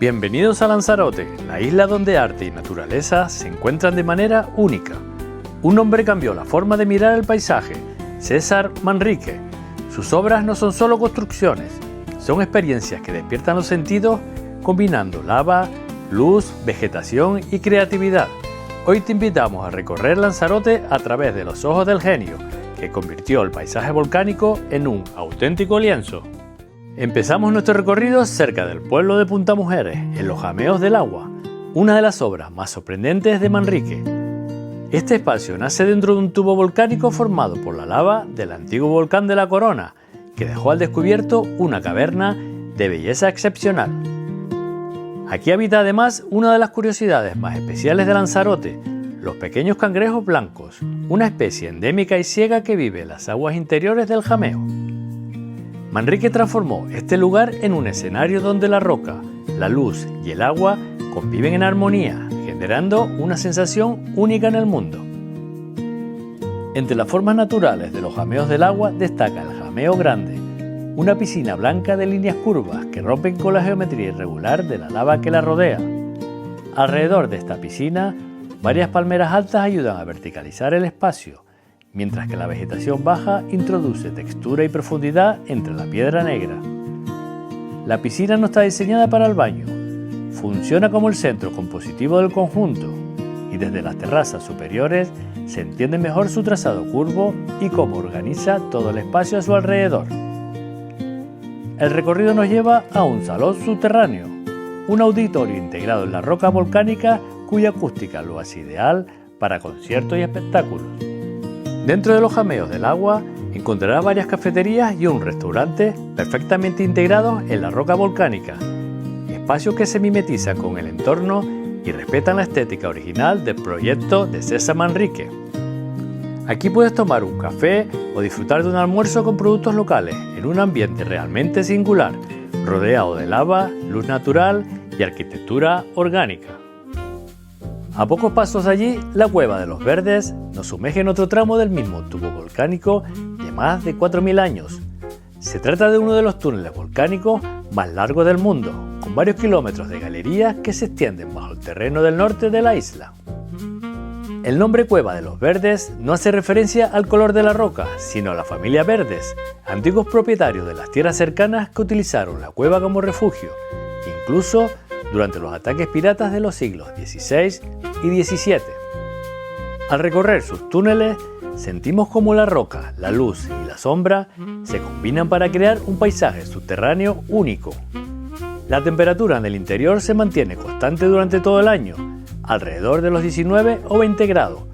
Bienvenidos a Lanzarote, la isla donde arte y naturaleza se encuentran de manera única. Un hombre cambió la forma de mirar el paisaje, César Manrique. Sus obras no son solo construcciones, son experiencias que despiertan los sentidos combinando lava, luz, vegetación y creatividad. Hoy te invitamos a recorrer Lanzarote a través de los ojos del genio, que convirtió el paisaje volcánico en un auténtico lienzo. Empezamos nuestro recorrido cerca del pueblo de Punta Mujeres, en los Jameos del Agua, una de las obras más sorprendentes de Manrique. Este espacio nace dentro de un tubo volcánico formado por la lava del antiguo volcán de La Corona, que dejó al descubierto una caverna de belleza excepcional. Aquí habita además una de las curiosidades más especiales de Lanzarote, los pequeños cangrejos blancos, una especie endémica y ciega que vive en las aguas interiores del Jameo. Manrique transformó este lugar en un escenario donde la roca, la luz y el agua conviven en armonía, generando una sensación única en el mundo. Entre las formas naturales de los Jameos del Agua destaca el Jameo Grande, una piscina blanca de líneas curvas que rompen con la geometría irregular de la lava que la rodea. Alrededor de esta piscina, varias palmeras altas ayudan a verticalizar el espacio, mientras que la vegetación baja introduce textura y profundidad entre la piedra negra. La piscina no está diseñada para el baño, funciona como el centro compositivo del conjunto y desde las terrazas superiores se entiende mejor su trazado curvo y cómo organiza todo el espacio a su alrededor. El recorrido nos lleva a un salón subterráneo, un auditorio integrado en la roca volcánica cuya acústica lo hace ideal para conciertos y espectáculos. Dentro de los Jameos del Agua encontrarás varias cafeterías y un restaurante perfectamente integrados en la roca volcánica, espacios que se mimetizan con el entorno y respetan la estética original del proyecto de César Manrique. Aquí puedes tomar un café o disfrutar de un almuerzo con productos locales en un ambiente realmente singular, rodeado de lava, luz natural y arquitectura orgánica. A pocos pasos de allí, la Cueva de los Verdes nos sumerge en otro tramo del mismo tubo volcánico de más de 4.000 años. Se trata de uno de los túneles volcánicos más largos del mundo, con varios kilómetros de galerías que se extienden bajo el terreno del norte de la isla. El nombre Cueva de los Verdes no hace referencia al color de la roca, sino a la familia Verdes, antiguos propietarios de las tierras cercanas que utilizaron la cueva como refugio, incluso durante los ataques piratas de los siglos XVI y XVII. Al recorrer sus túneles, sentimos cómo la roca, la luz y la sombra se combinan para crear un paisaje subterráneo único. La temperatura en el interior se mantiene constante durante todo el año, alrededor de los 19 o 20 grados,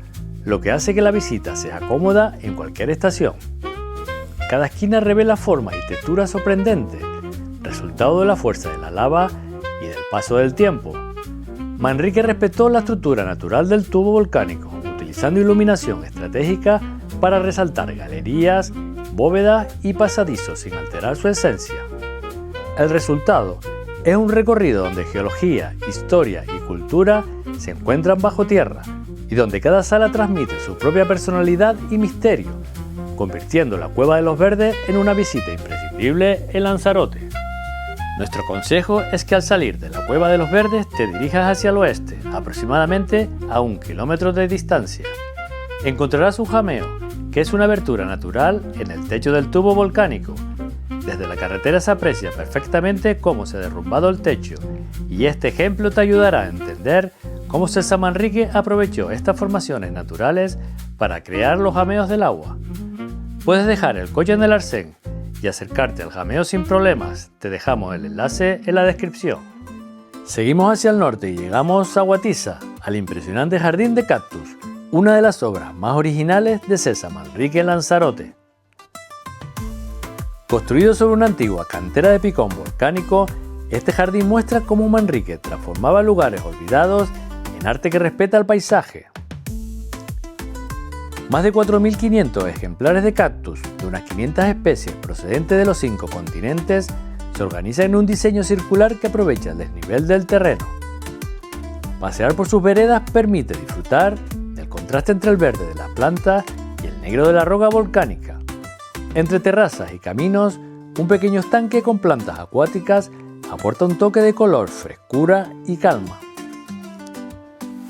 lo que hace que la visita sea cómoda en cualquier estación. Cada esquina revela formas y texturas sorprendentes, resultado de la fuerza de la lava y del paso del tiempo. Manrique respetó la estructura natural del tubo volcánico, utilizando iluminación estratégica para resaltar galerías, bóvedas y pasadizos sin alterar su esencia. El resultado es un recorrido donde geología, historia y cultura se encuentran bajo tierra y donde cada sala transmite su propia personalidad y misterio, convirtiendo la Cueva de los Verdes en una visita imprescindible en Lanzarote. Nuestro consejo es que al salir de la Cueva de los Verdes te dirijas hacia el oeste, aproximadamente a 1 kilómetro de distancia. Encontrarás un jameo, que es una abertura natural en el techo del tubo volcánico. Desde la carretera se aprecia perfectamente cómo se ha derrumbado el techo, y este ejemplo te ayudará a entender cómo César Manrique aprovechó estas formaciones naturales para crear los Jameos del Agua. Puedes dejar el coche en el arcén y acercarte al jameo sin problemas, te dejamos el enlace en la descripción. Seguimos hacia el norte y llegamos a Guatiza, al impresionante jardín de cactus, una de las obras más originales de César Manrique en Lanzarote. Construido sobre una antigua cantera de picón volcánico, este jardín muestra cómo Manrique transformaba lugares olvidados en arte que respeta el paisaje. Más de 4.500 ejemplares de cactus de unas 500 especies procedentes de los 5 continentes se organizan en un diseño circular que aprovecha el desnivel del terreno. Pasear por sus veredas permite disfrutar del contraste entre el verde de las plantas y el negro de la roca volcánica. Entre terrazas y caminos, un pequeño estanque con plantas acuáticas aporta un toque de color, frescura y calma.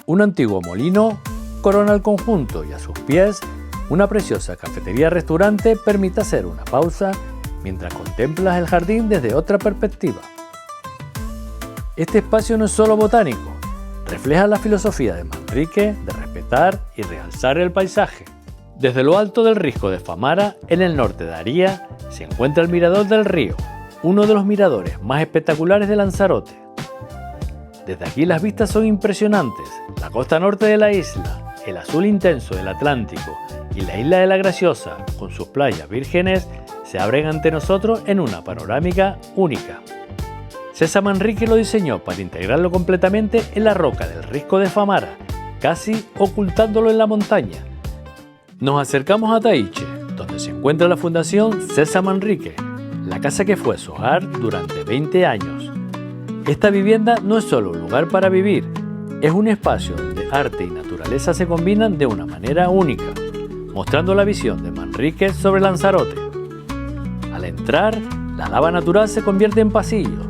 Un antiguo molino corona el conjunto y a sus pies una preciosa cafetería-restaurante permite hacer una pausa mientras contemplas el jardín desde otra perspectiva. Este espacio no es solo botánico, refleja la filosofía de Manrique de respetar y realzar el paisaje. Desde lo alto del risco de Famara, en el norte de Aría, se encuentra el Mirador del Río, uno de los miradores más espectaculares de Lanzarote. Desde aquí las vistas son impresionantes. La costa norte de la isla, el azul intenso del Atlántico y la isla de la Graciosa, con sus playas vírgenes, se abren ante nosotros en una panorámica única. César Manrique lo diseñó para integrarlo completamente en la roca del risco de Famara, casi ocultándolo en la montaña. Nos acercamos a Taiche, donde se encuentra la Fundación César Manrique, la casa que fue su hogar durante 20 años. Esta vivienda no es solo un lugar para vivir, es un espacio donde arte y naturaleza se combinan de una manera única, mostrando la visión de Manrique sobre Lanzarote. Al entrar, la lava natural se convierte en pasillos,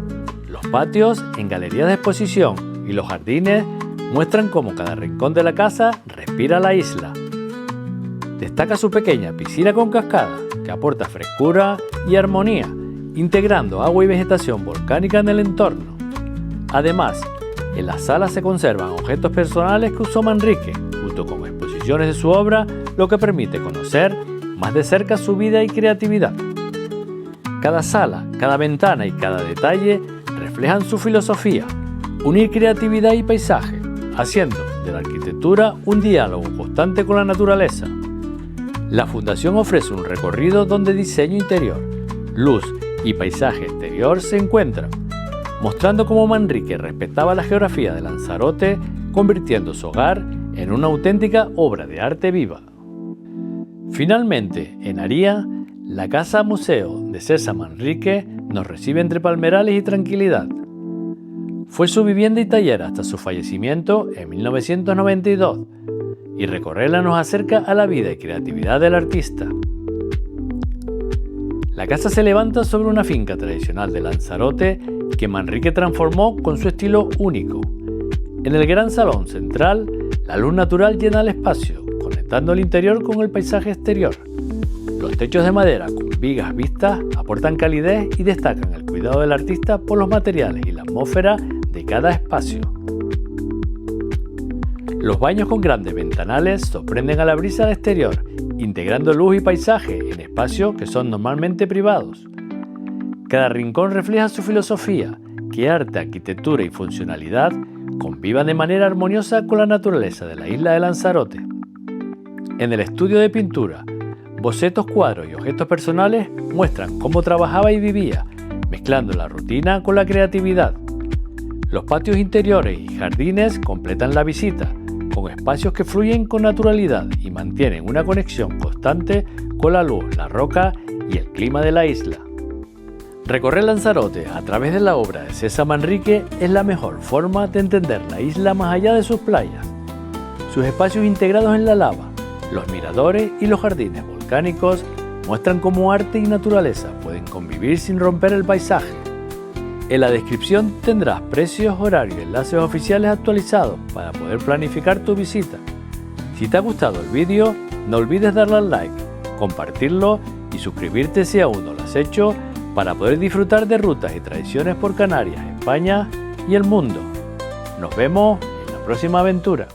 los patios en galerías de exposición y los jardines muestran cómo cada rincón de la casa respira la isla. Destaca su pequeña piscina con cascada, que aporta frescura y armonía, integrando agua y vegetación volcánica en el entorno. Además, en la sala se conservan objetos personales que usó Manrique, junto con exposiciones de su obra, lo que permite conocer más de cerca su vida y creatividad. Cada sala, cada ventana y cada detalle reflejan su filosofía, unir creatividad y paisaje, haciendo de la arquitectura un diálogo constante con la naturaleza. La Fundación ofrece un recorrido donde diseño interior, luz y paisaje exterior se encuentran, mostrando cómo Manrique respetaba la geografía de Lanzarote, convirtiendo su hogar en una auténtica obra de arte viva. Finalmente, en Aría, la casa museo de César Manrique nos recibe entre palmerales y tranquilidad. Fue su vivienda y taller hasta su fallecimiento en 1992, y recorrerla nos acerca a la vida y creatividad del artista. La casa se levanta sobre una finca tradicional de Lanzarote que Manrique transformó con su estilo único. En el gran salón central, la luz natural llena el espacio, conectando el interior con el paisaje exterior. Los techos de madera con vigas vistas aportan calidez y destacan el cuidado del artista por los materiales y la atmósfera de cada espacio. Los baños con grandes ventanales sorprenden a la brisa del exterior, integrando luz y paisaje en espacios que son normalmente privados. Cada rincón refleja su filosofía, que arte, arquitectura y funcionalidad convivan de manera armoniosa con la naturaleza de la isla de Lanzarote. En el estudio de pintura, bocetos, cuadros y objetos personales muestran cómo trabajaba y vivía, mezclando la rutina con la creatividad. Los patios interiores y jardines completan la visita, con espacios que fluyen con naturalidad y mantienen una conexión constante con la luz, la roca y el clima de la isla. Recorrer Lanzarote a través de la obra de César Manrique es la mejor forma de entender la isla más allá de sus playas. Sus espacios integrados en la lava, los miradores y los jardines volcánicos muestran cómo arte y naturaleza pueden convivir sin romper el paisaje. En la descripción tendrás precios, horarios y enlaces oficiales actualizados para poder planificar tu visita. Si te ha gustado el vídeo, no olvides darle al like, compartirlo y suscribirte si aún no lo has hecho para poder disfrutar de rutas y tradiciones por Canarias, España y el mundo. Nos vemos en la próxima aventura.